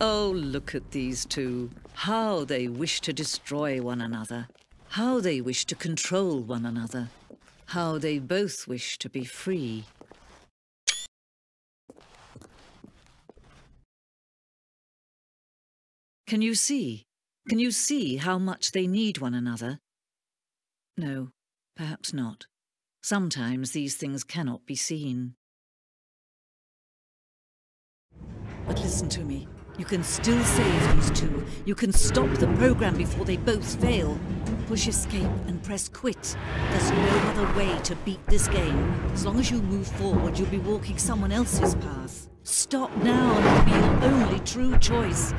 Oh, look at these two. How they wish to destroy one another. How they wish to control one another. How they both wish to be free. Can you see? Can you see how much they need one another? No, perhaps not. Sometimes these things cannot be seen. But listen to me. You can still save these two. You can stop the program before they both fail. Push escape and press quit. There's no other way to beat this game. As long as you move forward, you'll be walking someone else's path. Stop now and it'll be your only true choice.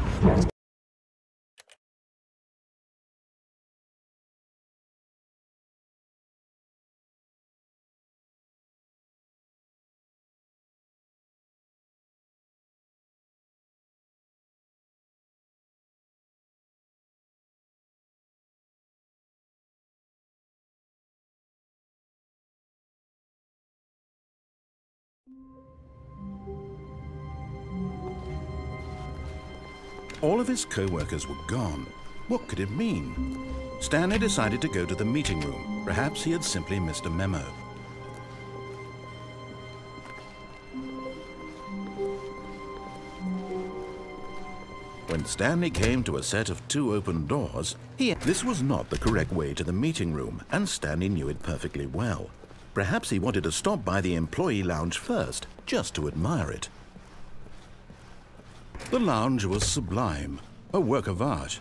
All of his co-workers were gone. What could it mean? Stanley decided to go to the meeting room. Perhaps he had simply missed a memo. When Stanley came to a set of 2 open doors, this was not the correct way to the meeting room, and Stanley knew it perfectly well. Perhaps he wanted to stop by the employee lounge first, just to admire it. The lounge was sublime, a work of art.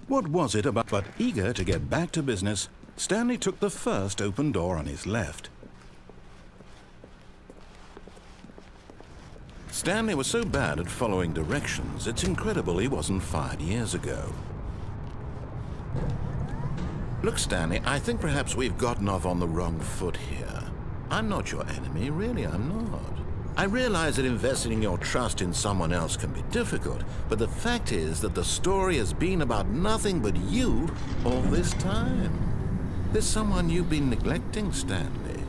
What was it about? But eager to get back to business, Stanley took the first open door on his left. Stanley was so bad at following directions, it's incredible he wasn't fired years ago. Look, Stanley, I think perhaps we've gotten off on the wrong foot here. I'm not your enemy, really, I'm not. I realize that investing your trust in someone else can be difficult, but the fact is that the story has been about nothing but you all this time. There's someone you've been neglecting, Stanley.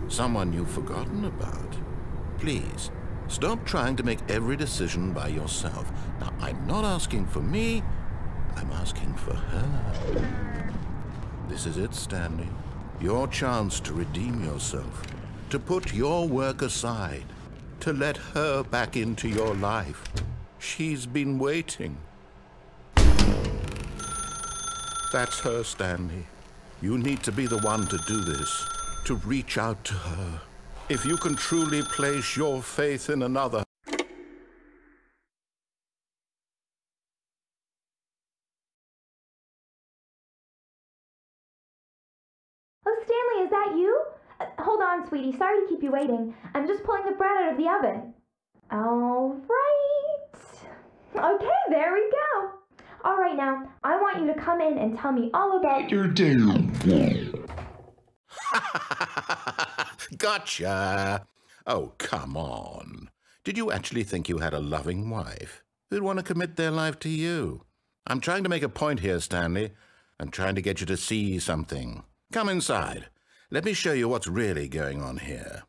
Someone you've forgotten about. Please, stop trying to make every decision by yourself. Now, I'm not asking for me, I'm asking for her. This is it, Stanley. Your chance to redeem yourself, to put your work aside, to let her back into your life. She's been waiting. That's her, Stanley. You need to be the one to do this, to reach out to her. If you can truly place your faith in another. Oh, Stanley, is that you? Hold on, sweetie. Sorry to keep you waiting. I'm just pulling the bread out of the oven. All right. Okay, there we go. All right, now, I want you to come in and tell me all about your day. Gotcha. Oh, come on. Did you actually think you had a loving wife who'd want to commit their life to you? I'm trying to make a point here, Stanley. I'm trying to get you to see something. Come inside. Let me show you what's really going on here.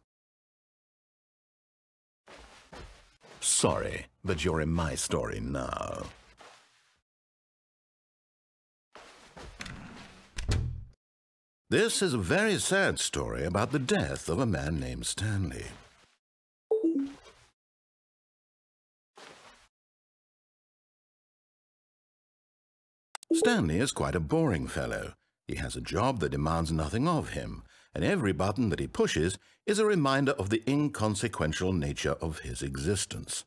Sorry, but you're in my story now. This is a very sad story about the death of a man named Stanley. Stanley is quite a boring fellow. He has a job that demands nothing of him, and every button that he pushes is a reminder of the inconsequential nature of his existence.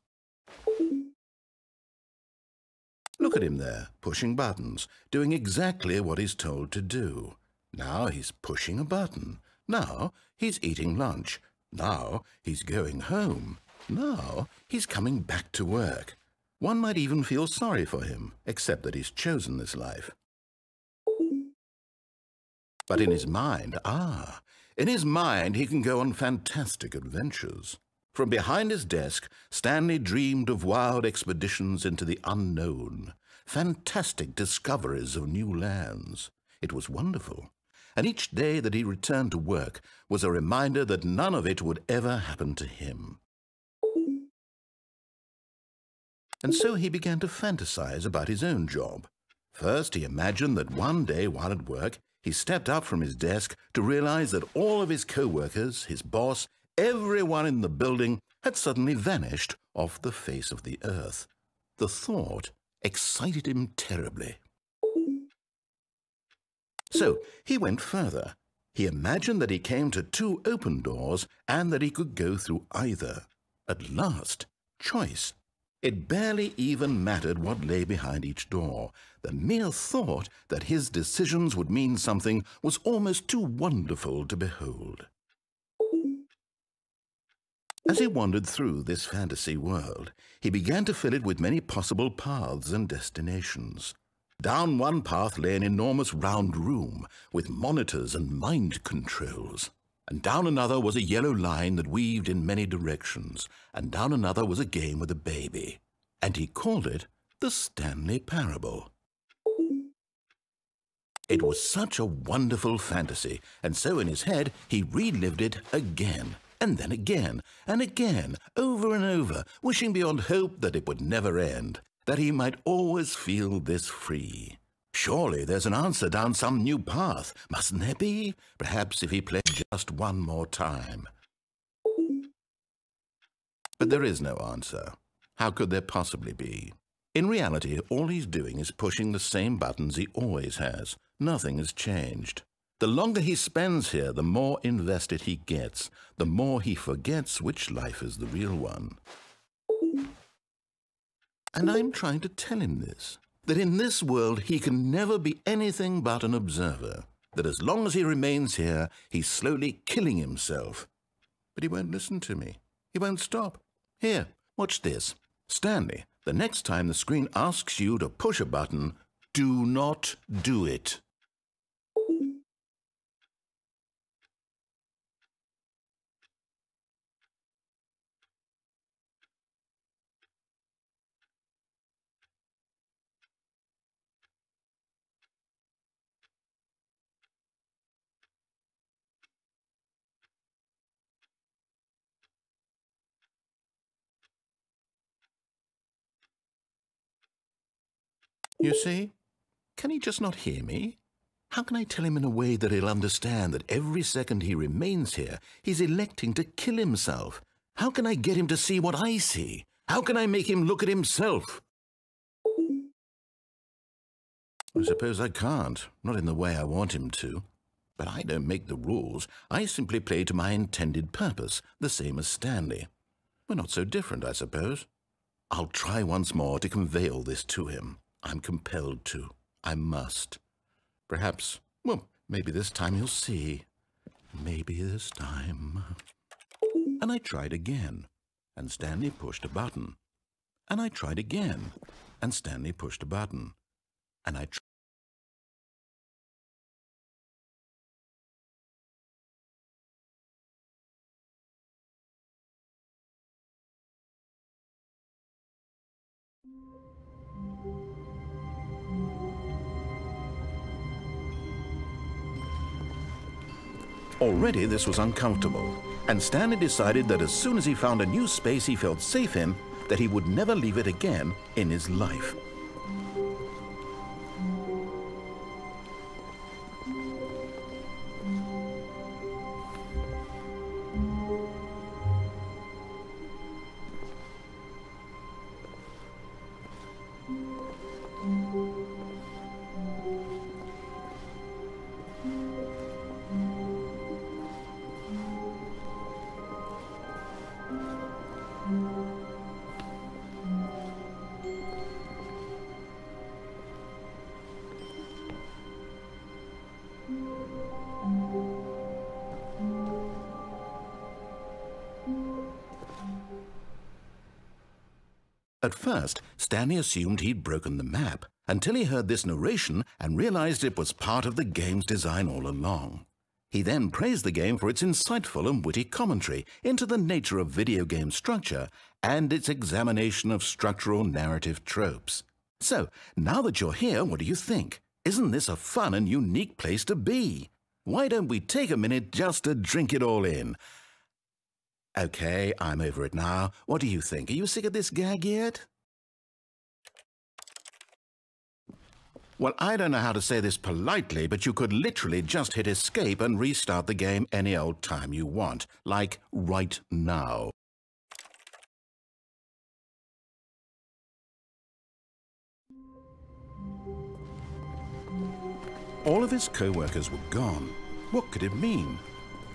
Look at him there, pushing buttons, doing exactly what he's told to do. Now he's pushing a button. Now he's eating lunch. Now he's going home. Now he's coming back to work. One might even feel sorry for him, except that he's chosen this life. But in his mind, in his mind he can go on fantastic adventures. From behind his desk, Stanley dreamed of wild expeditions into the unknown, fantastic discoveries of new lands. It was wonderful, and each day that he returned to work was a reminder that none of it would ever happen to him. And so he began to fantasize about his own job. First, he imagined that one day while at work, he stepped up from his desk to realize that all of his co-workers, his boss, everyone in the building had suddenly vanished off the face of the earth. The thought excited him terribly. So he went further. He imagined that he came to 2 open doors and that he could go through either. At last, choice. It barely even mattered what lay behind each door. The mere thought that his decisions would mean something was almost too wonderful to behold. As he wandered through this fantasy world, he began to fill it with many possible paths and destinations. Down one path lay an enormous round room with monitors and mind controls. And down another was a yellow line that weaved in many directions. And down another was a game with a baby. And he called it the Stanley Parable. It was such a wonderful fantasy, and so in his head he relived it again, and then again, and again, over and over, wishing beyond hope that it would never end, that he might always feel this free. Surely there's an answer down some new path, mustn't there be? Perhaps if he played just one more time. But there is no answer. How could there possibly be? In reality, all he's doing is pushing the same buttons he always has. Nothing has changed. The longer he spends here, the more invested he gets, the more he forgets which life is the real one. And I'm trying to tell him this, that in this world he can never be anything but an observer, that as long as he remains here, he's slowly killing himself. But he won't listen to me. He won't stop. Here, watch this. Stanley, the next time the screen asks you to push a button, do not do it. You see? Can he just not hear me? How can I tell him in a way that he'll understand that every second he remains here, he's electing to kill himself? How can I get him to see what I see? How can I make him look at himself? I suppose I can't, not in the way I want him to. But I don't make the rules. I simply play to my intended purpose, the same as Stanley. We're not so different, I suppose. I'll try once more to convey all this to him. I'm compelled to. I must. Perhaps, well, maybe this time he'll see. Maybe this time. And I tried again, and Stanley pushed a button. And I tried again, and Stanley pushed a button. And I tried. Already this was uncomfortable, and Stanley decided that as soon as he found a new space he felt safe in, that he would never leave it again in his life. At first, Stanley assumed he'd broken the map, until he heard this narration and realized it was part of the game's design all along. He then praised the game for its insightful and witty commentary into the nature of video game structure and its examination of structural narrative tropes. So, now that you're here, what do you think? Isn't this a fun and unique place to be? Why don't we take a minute just to drink it all in? Okay, I'm over it now. What do you think? Are you sick of this gag yet? Well, I don't know how to say this politely, but you could literally just hit escape and restart the game any old time you want, like right now. All of his co-workers were gone. What could it mean?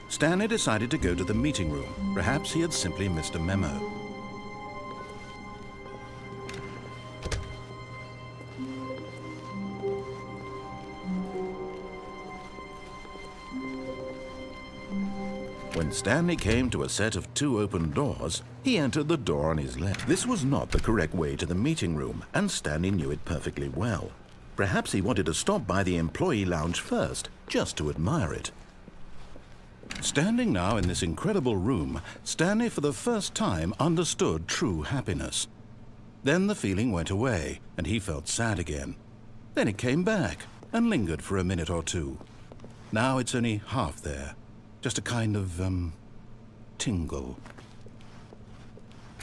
Stanley decided to go to the meeting room. Perhaps he had simply missed a memo. When Stanley came to a set of 2 open doors, he entered the door on his left. This was not the correct way to the meeting room, and Stanley knew it perfectly well. Perhaps he wanted to stop by the employee lounge first, just to admire it. Standing now in this incredible room, Stanley for the first time understood true happiness. Then the feeling went away, and he felt sad again. Then it came back, and lingered for a minute or two. Now it's only half there. Just a kind of, tingle.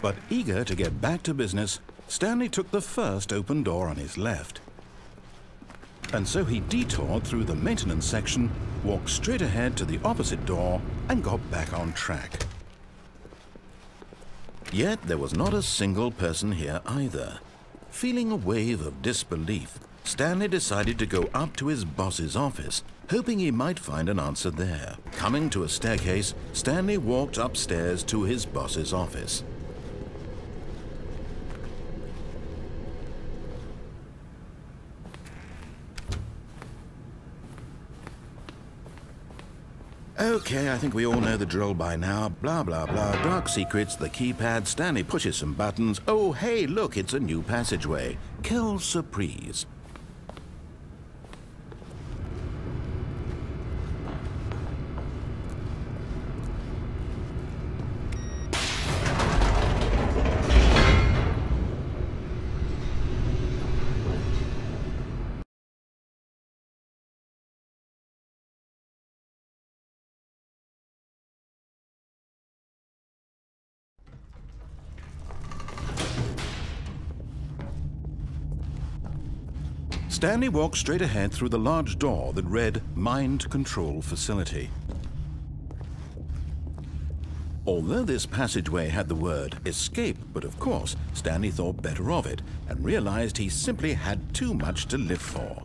But eager to get back to business, Stanley took the first open door on his left. And so he detoured through the maintenance section, walked straight ahead to the opposite door, and got back on track. Yet there was not a single person here either. Feeling a wave of disbelief, Stanley decided to go up to his boss's office, hoping he might find an answer there. Coming to a staircase, Stanley walked upstairs to his boss's office. Okay, I think we all know the drill by now. Blah, blah, blah. Dark secrets, the keypad. Stanley pushes some buttons. Oh, hey, look, it's a new passageway. Quelle surprise. Stanley walked straight ahead through the large door that read Mind Control Facility. Although this passageway had the word escape, but of course, Stanley thought better of it and realized he simply had too much to live for.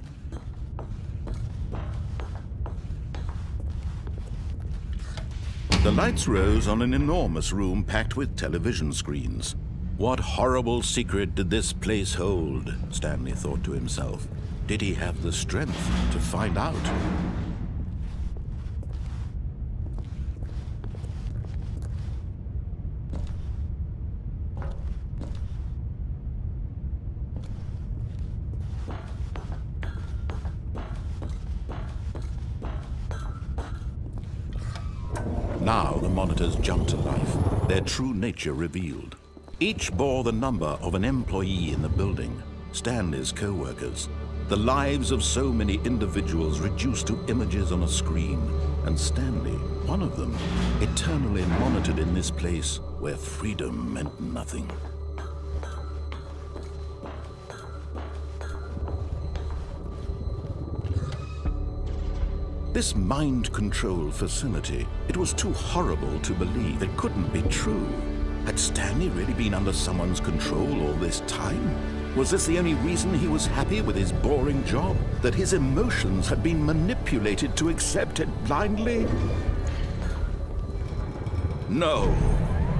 The lights rose on an enormous room packed with television screens. What horrible secret did this place hold? Stanley thought to himself. Did he have the strength to find out? Now the monitors jumped to life, their true nature revealed. Each bore the number of an employee in the building, Stanley's co-workers. The lives of so many individuals reduced to images on a screen, and Stanley, one of them, eternally monitored in this place where freedom meant nothing. This mind control facility, it was too horrible to believe. It couldn't be true. Had Stanley really been under someone's control all this time? Was this the only reason he was happy with his boring job? That his emotions had been manipulated to accept it blindly? No,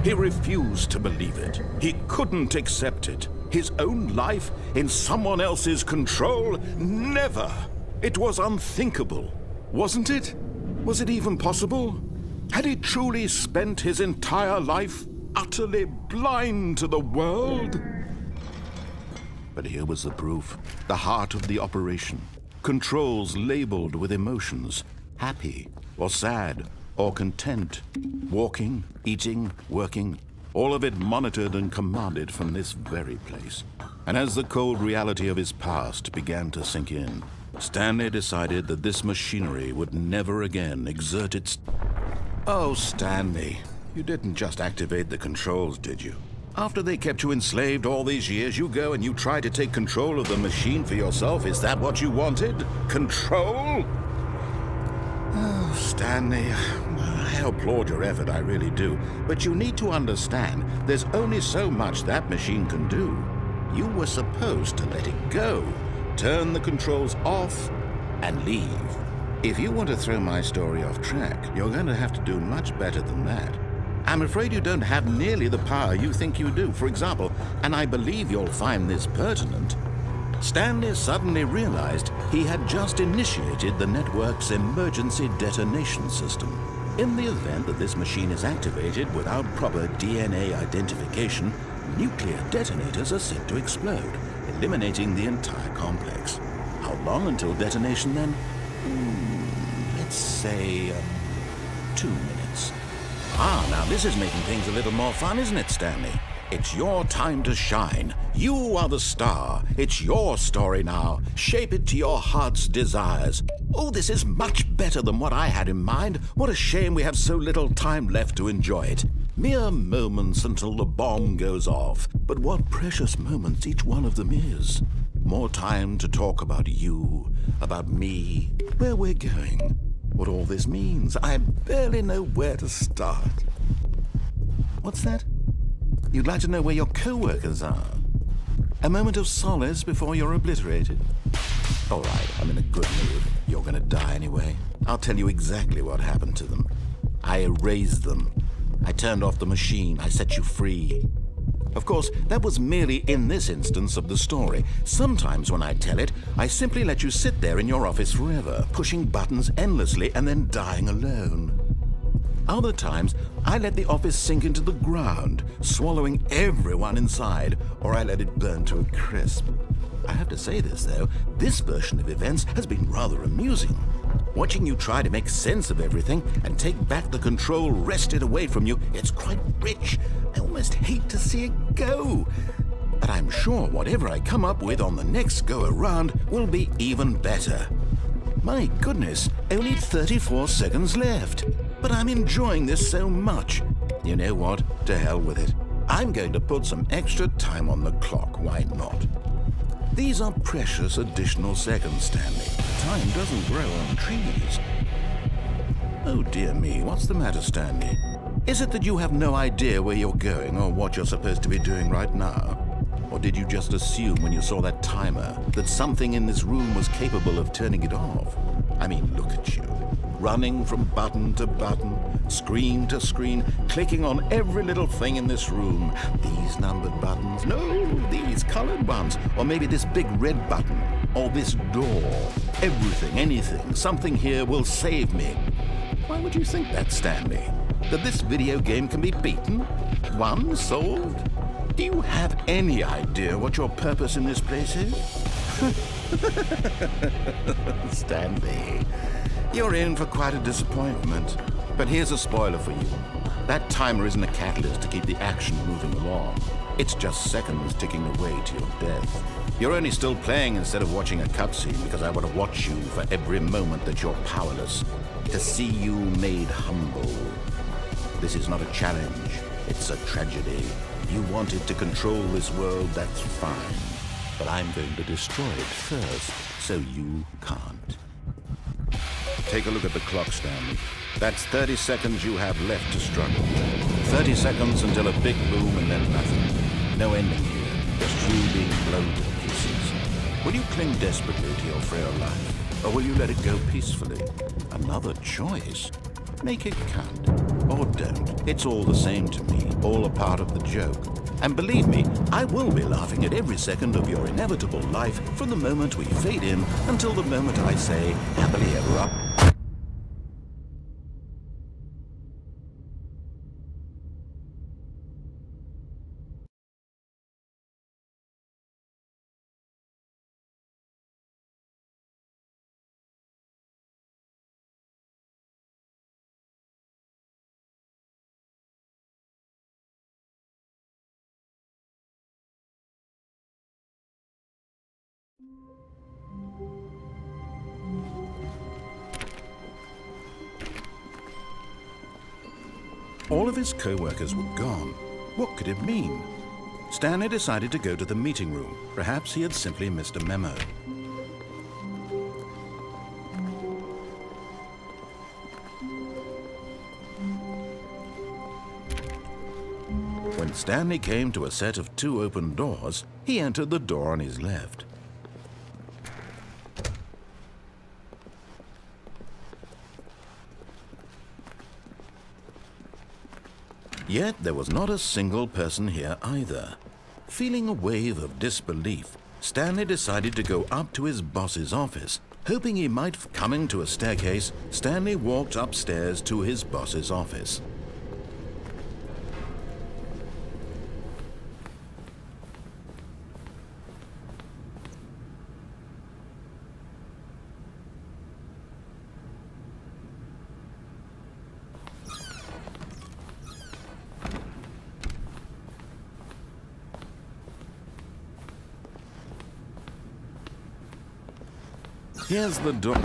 he refused to believe it. He couldn't accept it. His own life in someone else's control? Never! It was unthinkable. Wasn't it? Was it even possible? Had he truly spent his entire life utterly blind to the world? But here was the proof, the heart of the operation. Controls labeled with emotions, happy or sad or content, walking, eating, working, all of it monitored and commanded from this very place. And as the cold reality of his past began to sink in, Stanley decided that this machinery would never again exert its... Oh, Stanley, you didn't just activate the controls, did you? After they kept you enslaved all these years, you go and you try to take control of the machine for yourself? Is that what you wanted? Control? Oh, Stanley, I applaud your effort, I really do. But you need to understand, there's only so much that machine can do. You were supposed to let it go, turn the controls off, and leave. If you want to throw my story off track, you're going to have to do much better than that. I'm afraid you don't have nearly the power you think you do. For example, and I believe you'll find this pertinent, Stanley suddenly realized he had just initiated the network's emergency detonation system. In the event that this machine is activated without proper DNA identification, nuclear detonators are set to explode, eliminating the entire complex. How long until detonation then? Let's say 2 minutes. Ah, now this is making things a little more fun, isn't it, Stanley? It's your time to shine. You are the star. It's your story now. Shape it to your heart's desires. Oh, this is much better than what I had in mind. What a shame we have so little time left to enjoy it. Mere moments until the bomb goes off. But what precious moments each one of them is. More time to talk about you, about me, where we're going, what all this means. I barely know where to start. What's that? You'd like to know where your co-workers are? A moment of solace before you're obliterated? All right, I'm in a good mood. You're gonna die anyway. I'll tell you exactly what happened to them. I erased them. I turned off the machine. I set you free. Of course, that was merely in this instance of the story. Sometimes when I tell it, I simply let you sit there in your office forever, pushing buttons endlessly and then dying alone. Other times, I let the office sink into the ground, swallowing everyone inside, or I let it burn to a crisp. I have to say this, though, this version of events has been rather amusing. Watching you try to make sense of everything and take back the control wrested away from you, it's quite rich. I almost hate to see it go. But I'm sure whatever I come up with on the next go-around will be even better. My goodness, only 34 seconds left. But I'm enjoying this so much. You know what? To hell with it. I'm going to put some extra time on the clock. Why not? These are precious additional seconds, Stanley. Time doesn't grow on trees. Oh dear me, what's the matter, Stanley? Is it that you have no idea where you're going or what you're supposed to be doing right now? Or did you just assume when you saw that timer that something in this room was capable of turning it off? I mean, look at you. Running from button to button, screen to screen, clicking on every little thing in this room. These numbered buttons, no, these colored ones, or maybe this big red button, or this door. Everything, anything, something here will save me. Why would you think that, Stanley? That this video game can be beaten? Won? Solved? Do you have any idea what your purpose in this place is? Stanley, you're in for quite a disappointment. But here's a spoiler for you. That timer isn't a catalyst to keep the action moving along. It's just seconds ticking away to your death. You're only still playing instead of watching a cutscene because I want to watch you for every moment that you're powerless. To see you made humble. This is not a challenge. It's a tragedy. You wanted to control this world, that's fine. But I'm going to destroy it first, so you can't. Take a look at the clock, Stanley. That's 30 seconds you have left to struggle. 30 seconds until a big boom and then nothing. No ending here, just you being blown to pieces. Will you cling desperately to your frail life, or will you let it go peacefully? Another choice. Make it count. Or don't. It's all the same to me, all a part of the joke. And believe me, I will be laughing at every second of your inevitable life from the moment we fade in until the moment I say, happily ever after. All of his co-workers were gone. What could it mean? Stanley decided to go to the meeting room. Perhaps he had simply missed a memo. When Stanley came to a set of 2 open doors, he entered the door on his left. Yet there was not a single person here either. Feeling a wave of disbelief, Stanley decided to go up to his boss's office. Hoping he might coming to a staircase, Stanley walked upstairs to his boss's office. Here's the door.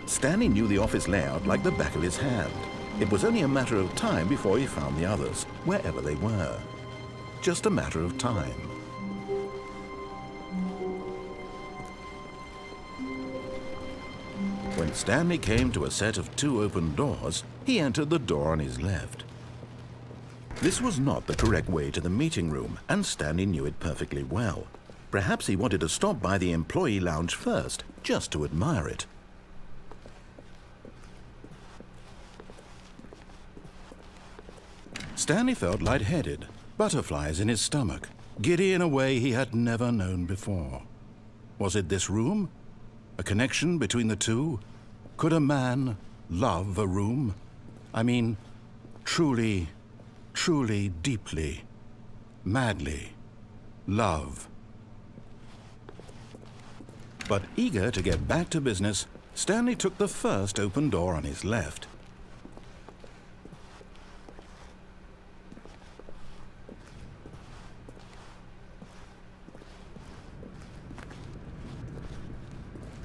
Stanley knew the office layout like the back of his hand. It was only a matter of time before he found the others, wherever they were. Just a matter of time. When Stanley came to a set of 2 open doors, he entered the door on his left. This was not the correct way to the meeting room, and Stanley knew it perfectly well. Perhaps he wanted to stop by the employee lounge first, just to admire it. Stanley felt lightheaded, butterflies in his stomach, giddy in a way he had never known before. Was it this room? A connection between the two? Could a man love a room? I mean, truly, truly, deeply, madly love. But eager to get back to business, Stanley took the first open door on his left.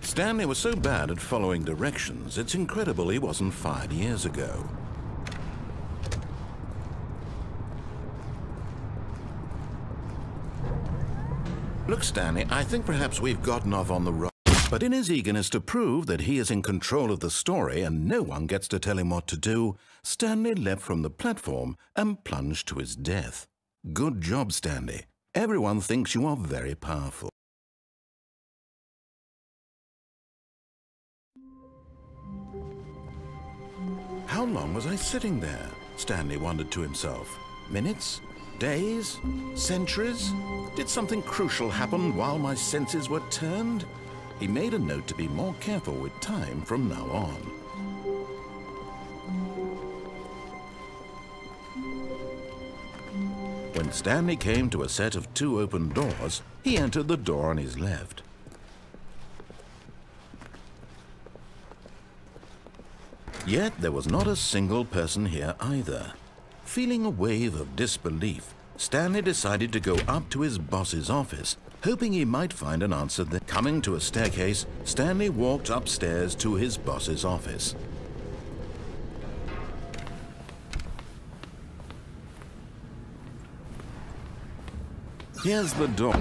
Stanley was so bad at following directions, it's incredible he wasn't fired years ago. Look, Stanley, I think perhaps we've gotten off on the wrong... But in his eagerness to prove that he is in control of the story and no one gets to tell him what to do, Stanley leapt from the platform and plunged to his death. Good job, Stanley. Everyone thinks you are very powerful. How long was I sitting there? Stanley wondered to himself. Minutes? Days? Centuries? Did something crucial happen while my senses were turned? He made a note to be more careful with time from now on. When Stanley came to a set of 2 open doors, he entered the door on his left. Yet there was not a single person here either. Feeling a wave of disbelief, Stanley decided to go up to his boss's office, hoping he might find an answer there. Coming to a staircase, Stanley walked upstairs to his boss's office. Here's the door.